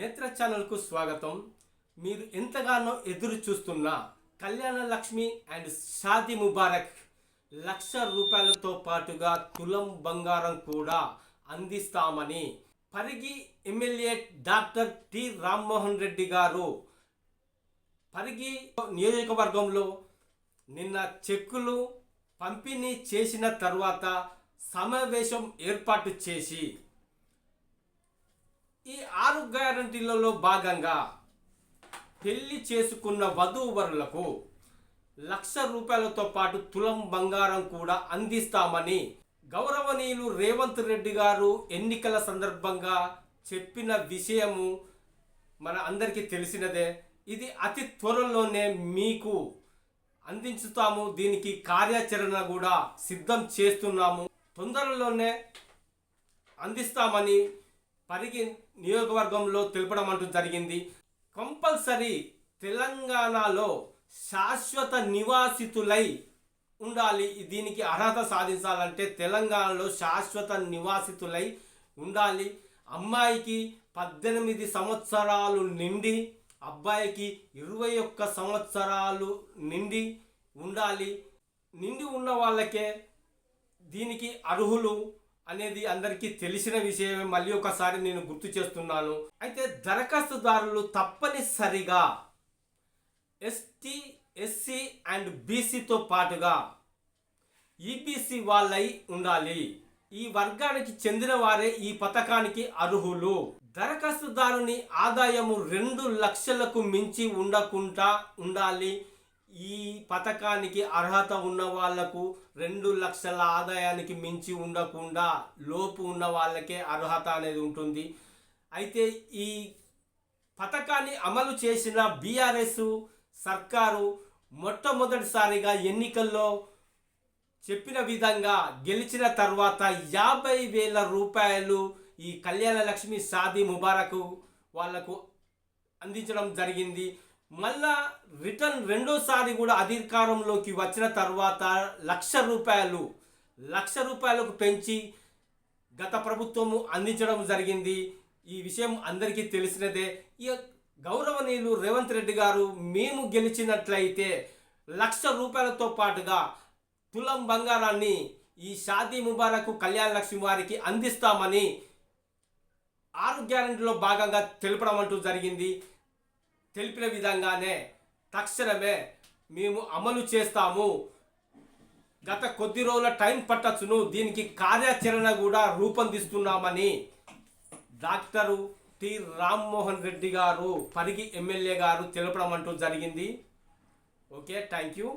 నేత్ర ఛానల్కు స్వాగతం. మీరు ఎంతగానో ఎదురు చూస్తున్న కళ్యాణ లక్ష్మి అండ్ షాదీ ముబారక్ ₹1,00,000 పాటుగా తులం బంగారం కూడా అందిస్తామని Parigi MLA doctor T Rammohan Reddy గారు పరిగి నియోజకవర్గంలో నిన్న చెక్కులు పంపిణీ చేసిన తర్వాత సమావేశం ఏర్పాటు చేసి ఈ 6 గ్యారంటీలలో భాగంగా పెళ్లి చేసుకున్న వధూవరులకు ₹1,00,000 పాటు తులం బంగారం కూడా అందిస్తామని గౌరవనీయులు రేవంత్ రెడ్డి గారు ఎన్నికల సందర్భంగా చెప్పిన విషయము మన అందరికీ తెలిసినదే. ఇది అతి త్వరలోనే మీకు అందించుతాము. దీనికి కార్యాచరణ కూడా సిద్ధం చేస్తున్నాము. తొందరలోనే అందిస్తామని పరిగి నియోజకవర్గంలో తెలపడం అంటూ జరిగింది. కంపల్సరీ తెలంగాణలో శాశ్వత నివాసితులై ఉండాలి. దీనికి అర్హత సాధించాలంటే తెలంగాణలో శాశ్వత నివాసితులై ఉండాలి. అమ్మాయికి 18 సంవత్సరాలు నిండి అబ్బాయికి 21 సంవత్సరాలు నిండి ఉండాలి. నిండి ఉన్న వాళ్ళకే దీనికి అర్హులు అనేది అందరికీ తెలిసిన విషయమే. మళ్ళీ ఒకసారి నేను గుర్తు చేస్తున్నాను. అయితే దరఖాస్తుదారులు తప్పనిసరిగా ఎస్టీ, ఎస్సీ అండ్ బీసీతో పాటుగా ఈబీసీ వాళ్ళై ఉండాలి. ఈ వర్గానికి చెందిన వారే ఈ పథకానికి అర్హులు. దరఖాస్తుదారుని ఆదాయము 2 లక్షలకు మించి ఉండకుండా ఉండాలి. ఈ పథకానికి అర్హత ఉన్న వాళ్లకు 2 లక్షల ఆదాయానికి మించి ఉండకుండా లోపు ఉన్న వాళ్ళకే అర్హత అనేది ఉంటుంది. అయితే ఈ పథకాన్ని అమలు చేసిన బీఆర్ఎస్ సర్కారు మొట్టమొదటిసారిగా ఎన్నికల్లో చెప్పిన విధంగా గెలిచిన తర్వాత ₹50,000 ఈ కళ్యాణ లక్ష్మి షాదీ ముబారక్ వాళ్లకు అందించడం జరిగింది. మళ్ళా రిటర్న్ రెండోసారి కూడా అధికారంలోకి వచ్చిన తర్వాత ₹1,00,000 పెంచి గత ప్రభుత్వము అందించడం జరిగింది. ఈ విషయం అందరికీ తెలిసినదే. ఈ గౌరవనీయులు రేవంత్ రెడ్డి గారు మేము గెలిచినట్లయితే ₹1,00,000 పాటుగా తులం బంగారాన్ని ఈ షాదీ ముబారక్ కళ్యాణ లక్ష్మి వారికి అందిస్తామని 6 గ్యారెంటీలో భాగంగా తెలపడం అంటూ జరిగింది. తెలిపిన విధంగానే తక్షణమే మేము అమలు చేస్తాము. గత కొద్ది రోజుల టైం పట్టచ్చును. దీనికి కార్యాచరణ కూడా రూపొందిస్తున్నామని డాక్టర్ టి రామ్మోహన్ రెడ్డి గారు పరిగి ఎమ్మెల్యే గారు తెలపడం అంటూ జరిగింది. Okay, thank you.